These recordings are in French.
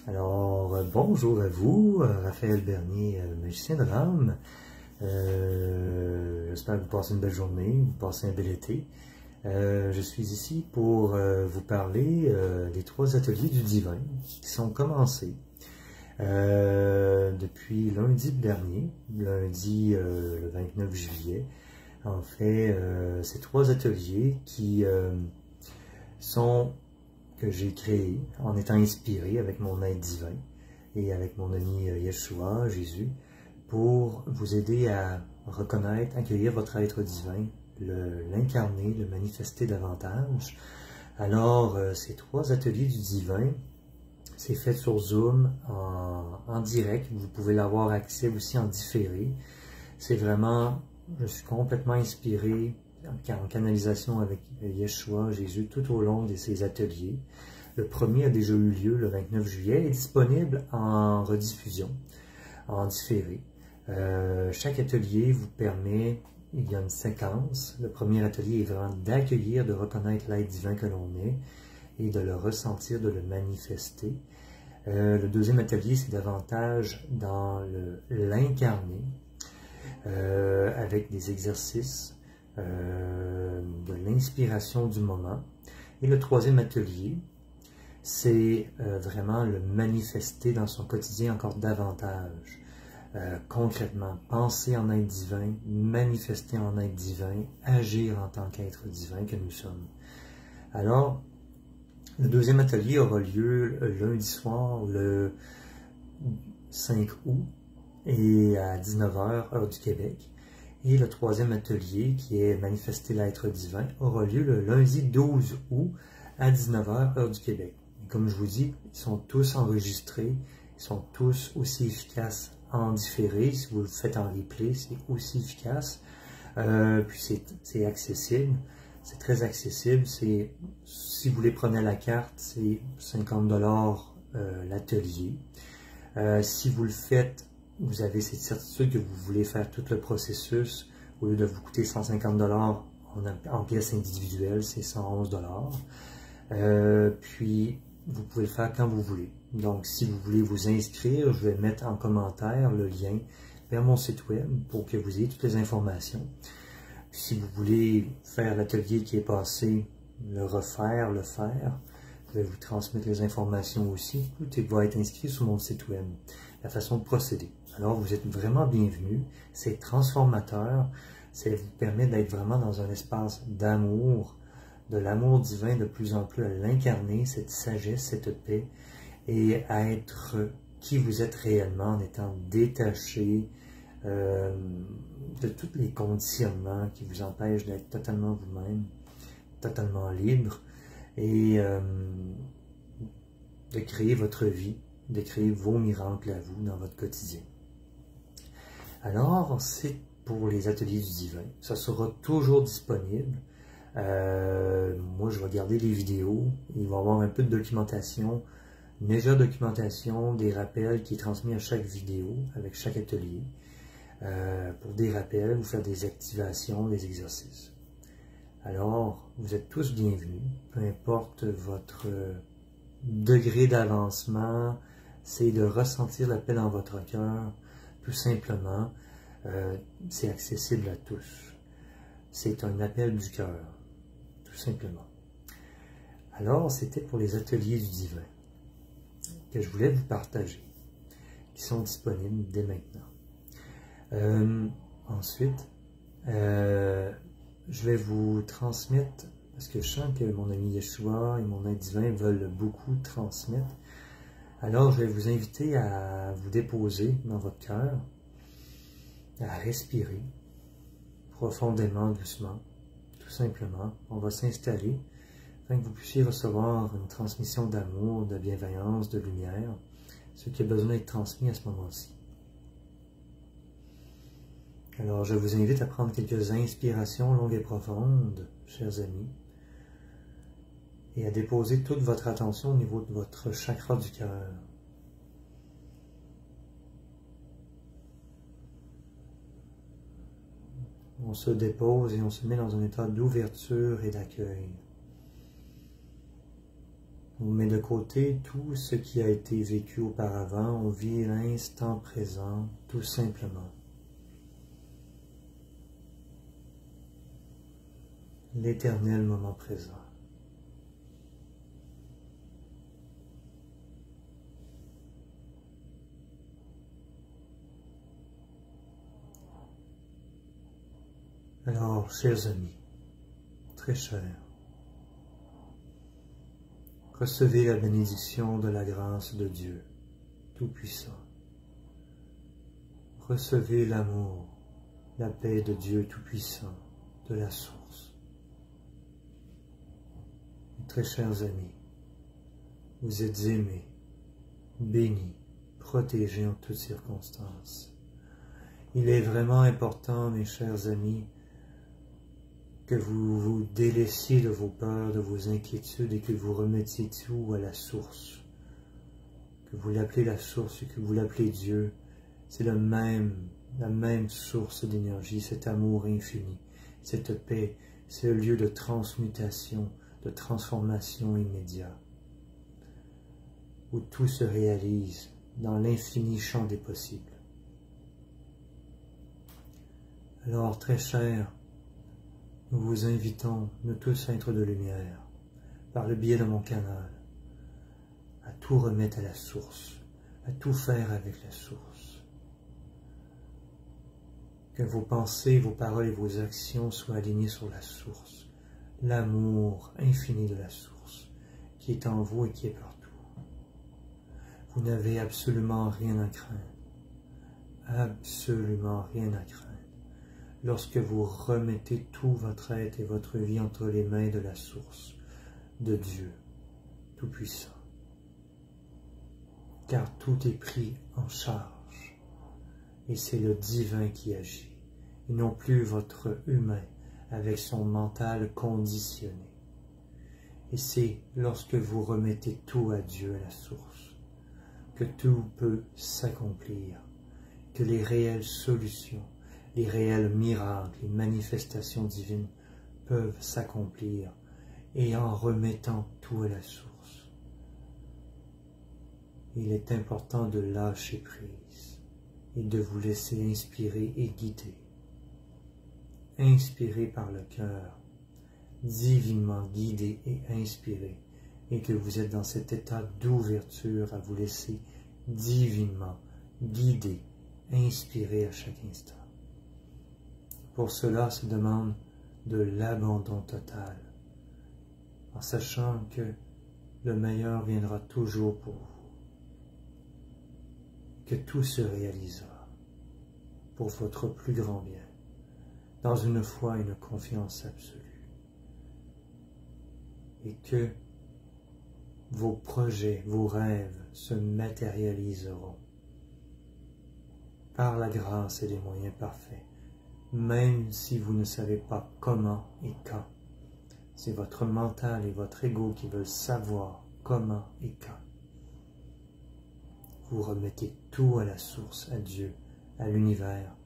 Bonjour à vous, Raphaël Bernier, magicien de l'âme. J'espère que vous passez une belle journée, vous passez un bel été. Je suis ici pour vous parler des 3 ateliers du divin qui sont commencés depuis lundi dernier, lundi le 29 juillet. En fait, ces 3 ateliers qui que j'ai créé en étant inspiré avec mon aide divin et avec mon ami Yeshua, Jésus, pour vous aider à reconnaître, accueillir votre être divin, l'incarner, le manifester davantage. Alors, ces 3 ateliers du divin, c'est fait sur Zoom, en direct. Vous pouvez l'avoir accès aussi en différé. C'est vraiment, je suis complètement inspiré en canalisation avec Yeshua, Jésus, tout au long de ces ateliers. Le premier a déjà eu lieu le 29 juillet et est disponible en rediffusion, en différé. Chaque atelier vous permet, il y a une séquence. Le premier atelier est vraiment d'accueillir, de reconnaître l'être divin que l'on est et de le ressentir, de le manifester. Le deuxième atelier, c'est davantage dans l'incarner, avec des exercices, de l'inspiration du moment. Et le troisième atelier, c'est vraiment le manifester dans son quotidien encore davantage. Concrètement, penser en être divin, manifester en être divin, agir en tant qu'être divin que nous sommes. Alors, le deuxième atelier aura lieu lundi soir, le 5 août, et à 19 h, heure du Québec. Et le troisième atelier, qui est Manifester l'être divin, aura lieu le lundi 12 août à 19 h, heure du Québec. Et comme je vous dis, ils sont tous enregistrés, ils sont tous aussi efficaces en différé. Si vous le faites en replay, c'est aussi efficace. Puis c'est accessible, c'est très accessible. Si vous les prenez à la carte, c'est 50 $ l'atelier. Si vous le faites, vous avez cette certitude que vous voulez faire tout le processus, au lieu de vous coûter 150 $ en pièces individuelles, c'est 111 $. Puis, vous pouvez le faire quand vous voulez. Donc, si vous voulez vous inscrire, je vais mettre en commentaire le lien vers mon site web pour que vous ayez toutes les informations. Puis, si vous voulez faire l'atelier qui est passé, le refaire, le faire, je vais vous transmettre les informations aussi. Tout va être inscrit sur mon site web. La façon de procéder. Alors, vous êtes vraiment bienvenus. C'est transformateur. Ça vous permet d'être vraiment dans un espace d'amour, de l'amour divin de plus en plus, à l'incarner, cette sagesse, cette paix, et à être qui vous êtes réellement en étant détaché de tous les conditionnements qui vous empêchent d'être totalement vous-même, totalement libre, et de créer votre vie, de créer vos miracles à vous dans votre quotidien. Alors, c'est pour les ateliers du divin. Ça sera toujours disponible. Moi, je vais garder les vidéos. Il va y avoir un peu de documentation, une légère documentation, des rappels qui est transmis à chaque vidéo, avec chaque atelier, pour des rappels ou faire des activations, des exercices. Alors, vous êtes tous bienvenus, peu importe votre degré d'avancement, c'est de ressentir la paix dans votre cœur, tout simplement. C'est accessible à tous. C'est un appel du cœur, tout simplement. Alors, c'était pour les ateliers du divin que je voulais vous partager, qui sont disponibles dès maintenant. Ensuite, je vais vous transmettre, parce que je sens que mon ami Yeshua et mon être divin veulent beaucoup transmettre. Alors, je vais vous inviter à vous déposer dans votre cœur, à respirer profondément, doucement, tout simplement. On va s'installer afin que vous puissiez recevoir une transmission d'amour, de bienveillance, de lumière, ce qui a besoin d'être transmis à ce moment-ci. Alors, je vous invite à prendre quelques inspirations longues et profondes, chers amis, et à déposer toute votre attention au niveau de votre chakra du cœur. On se dépose et on se met dans un état d'ouverture et d'accueil. On met de côté tout ce qui a été vécu auparavant. On vit l'instant présent, tout simplement. L'éternel moment présent. Alors, chers amis, très chers, recevez la bénédiction de la grâce de Dieu Tout-Puissant. Recevez l'amour, la paix de Dieu Tout-Puissant, de la source. Très chers amis, vous êtes aimés, bénis, protégés en toutes circonstances. Il est vraiment important, mes chers amis, que vous vous délaissiez de vos peurs, de vos inquiétudes et que vous remettiez tout à la source. Que vous l'appelez la source et que vous l'appelez Dieu. C'est la même source d'énergie, cet amour infini, cette paix, c'est le lieu de transmutation, de transformation immédiate, où tout se réalise dans l'infini champ des possibles. Alors, très chers, nous vous invitons, nous tous êtres de lumière, par le biais de mon canal, à tout remettre à la source, à tout faire avec la source. Que vos pensées, vos paroles et vos actions soient alignées sur la source, l'amour infini de la source, qui est en vous et qui est partout. Vous n'avez absolument rien à craindre, absolument rien à craindre. Lorsque vous remettez tout votre être et votre vie entre les mains de la source, de Dieu Tout-Puissant. Car tout est pris en charge, et c'est le divin qui agit, et non plus votre humain avec son mental conditionné. Et c'est lorsque vous remettez tout à Dieu, à la source, que tout peut s'accomplir, que les réelles solutions, les réels miracles, les manifestations divines peuvent s'accomplir et en remettant tout à la source. Il est important de lâcher prise et de vous laisser inspirer et guider. Inspiré par le cœur, divinement guidé et inspiré, et que vous êtes dans cet état d'ouverture à vous laisser divinement guider, inspirer à chaque instant. Pour cela se demande de l'abandon total, en sachant que le meilleur viendra toujours pour vous, que tout se réalisera pour votre plus grand bien, dans une foi et une confiance absolue, et que vos projets, vos rêves se matérialiseront par la grâce et les moyens parfaits. Même si vous ne savez pas comment et quand, c'est votre mental et votre ego qui veulent savoir comment et quand. Vous remettez tout à la source, à Dieu, à l'univers,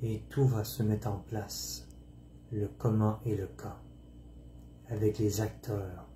et tout va se mettre en place, le comment et le quand, avec les acteurs,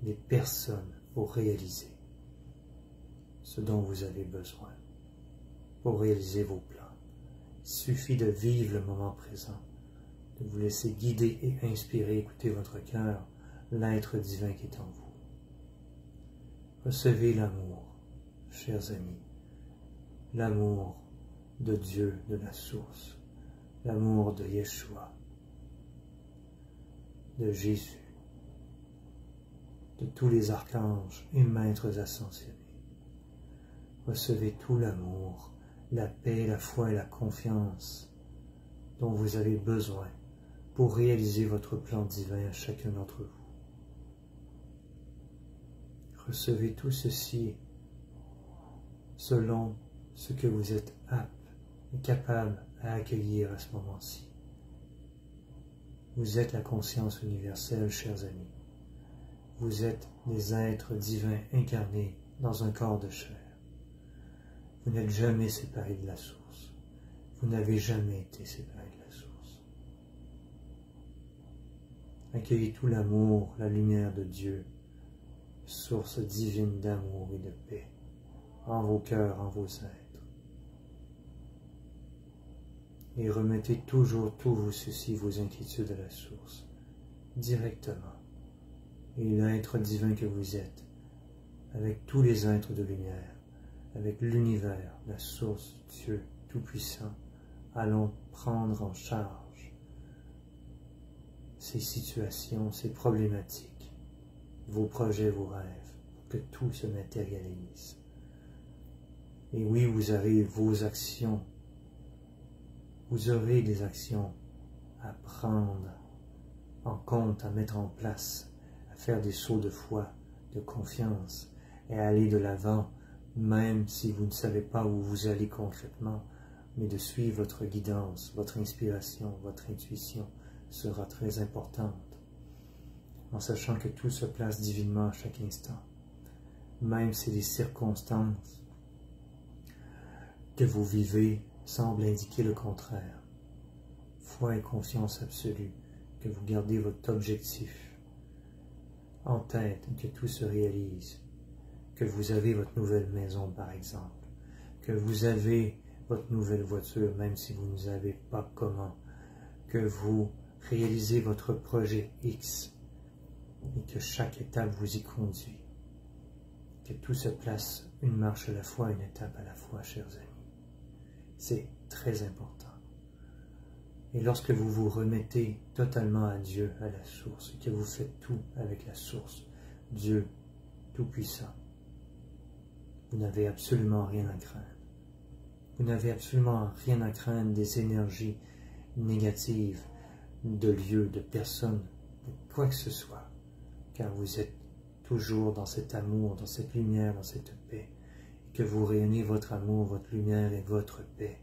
les personnes pour réaliser ce dont vous avez besoin, pour réaliser vos plans. Il suffit de vivre le moment présent, de vous laisser guider et inspirer, écouter votre cœur, l'être divin qui est en vous. Recevez l'amour, chers amis, l'amour de Dieu, de la source, l'amour de Yeshua, de Jésus, de tous les archanges et maîtres ascensionnés. Recevez tout l'amour, la paix, la foi et la confiance dont vous avez besoin pour réaliser votre plan divin à chacun d'entre vous. Recevez tout ceci selon ce que vous êtes apte et capable à accueillir à ce moment-ci. Vous êtes la conscience universelle, chers amis. Vous êtes des êtres divins incarnés dans un corps de chair. Vous n'êtes jamais séparés de la source. Vous n'avez jamais été séparés de la source. Accueillez tout l'amour, la lumière de Dieu source divine d'amour et de paix en vos cœurs, en vos êtres. Et remettez toujours tous vos soucis, vos inquiétudes à la source, directement. Et l'être divin que vous êtes, avec tous les êtres de lumière, avec l'univers, la source, Dieu Tout-Puissant, allons prendre en charge ces situations, ces problématiques, vos projets, vos rêves, pour que tout se matérialise. Et oui, vous avez vos actions, vous aurez des actions à prendre en compte, à mettre en place, à faire des sauts de foi, de confiance, et à aller de l'avant, même si vous ne savez pas où vous allez concrètement, mais de suivre votre guidance, votre inspiration, votre intuition sera très importante, en sachant que tout se place divinement à chaque instant, même si les circonstances que vous vivez semblent indiquer le contraire. Foi et confiance absolue, que vous gardez votre objectif en tête et que tout se réalise, que vous avez votre nouvelle maison par exemple, que vous avez votre nouvelle voiture même si vous ne savez pas comment, que vous réalisez votre projet X et que chaque étape vous y conduit, que tout se place une marche à la fois, une étape à la fois, chers amis. C'est très important. Et lorsque vous vous remettez totalement à Dieu, à la source, et que vous faites tout avec la source, Dieu Tout-Puissant, vous n'avez absolument rien à craindre. Vous n'avez absolument rien à craindre des énergies négatives, de lieux, de personnes, de quoi que ce soit, car vous êtes toujours dans cet amour, dans cette lumière, dans cette paix, et que vous rayonnez votre amour, votre lumière et votre paix,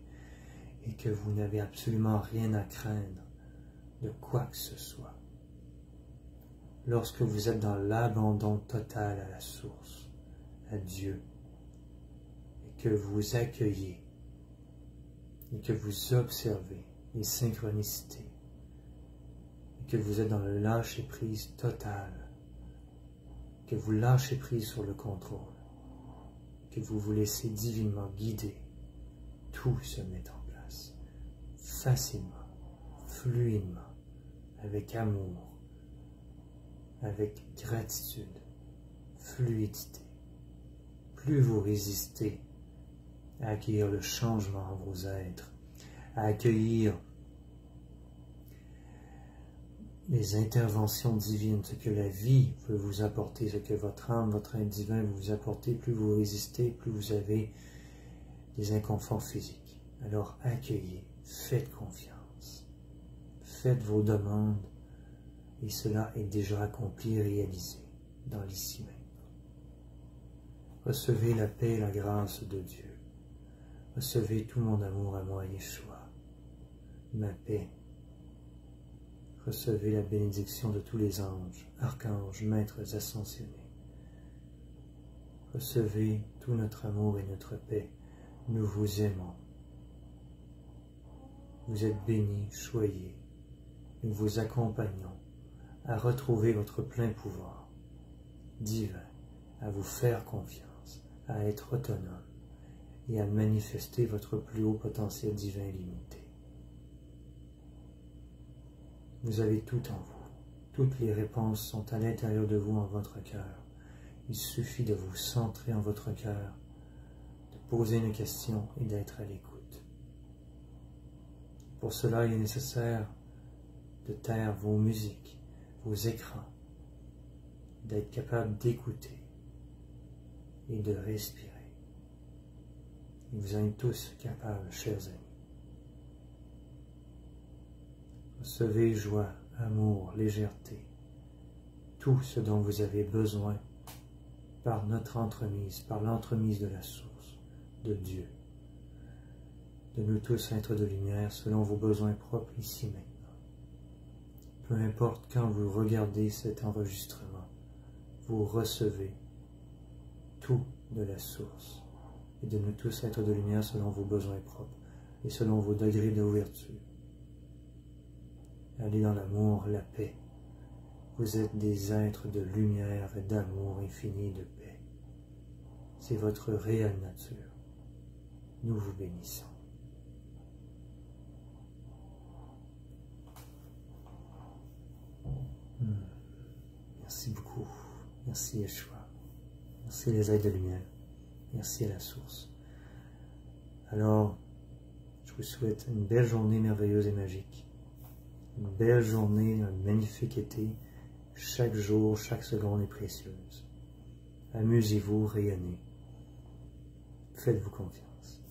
et que vous n'avez absolument rien à craindre de quoi que ce soit. Lorsque vous êtes dans l'abandon total à la source, à Dieu, et que vous accueillez, et que vous observez les synchronicités, et que vous êtes dans le lâcher-prise total, que vous lâchez prise sur le contrôle, que vous vous laissez divinement guider, tout se met en place, facilement, fluidement, avec amour, avec gratitude, fluidité. Plus vous résistez à accueillir le changement en vos êtres, à accueillir les interventions divines, ce que la vie peut vous apporter, ce que votre âme, votre être divin peut vous apporter, plus vous résistez, plus vous avez des inconforts physiques. Alors accueillez, faites confiance, faites vos demandes, et cela est déjà accompli, réalisé dans l'ici même. Recevez la paix et la grâce de Dieu. Recevez tout mon amour à moi, Yeshua, ma paix. Recevez la bénédiction de tous les anges, archanges, maîtres ascensionnés. Recevez tout notre amour et notre paix. Nous vous aimons. Vous êtes bénis, choyés. Nous vous accompagnons à retrouver votre plein pouvoir divin, à vous faire confiance, à être autonome et à manifester votre plus haut potentiel divin limité. Vous avez tout en vous. Toutes les réponses sont à l'intérieur de vous, en votre cœur. Il suffit de vous centrer en votre cœur, de poser une question et d'être à l'écoute. Pour cela, il est nécessaire de taire vos musiques, vos écrans, d'être capable d'écouter et de respirer. Et vous en êtes tous capables, chers amis. Recevez joie, amour, légèreté, tout ce dont vous avez besoin par notre entremise, par l'entremise de la source, de Dieu, de nous tous êtres de lumière selon vos besoins propres ici maintenant. Peu importe quand vous regardez cet enregistrement, vous recevez tout de la source et de nous tous êtres de lumière selon vos besoins propres et selon vos degrés d'ouverture. Allez dans l'amour, la paix. Vous êtes des êtres de lumière et d'amour infini et de paix. C'est votre réelle nature. Nous vous bénissons. Merci beaucoup. Merci Yeshua. Merci les êtres de lumière. Merci à la source. Alors, je vous souhaite une belle journée merveilleuse et magique. Une belle journée, un magnifique été. Chaque jour, chaque seconde est précieuse. Amusez-vous, rayonnez. Faites-vous confiance.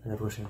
À la prochaine.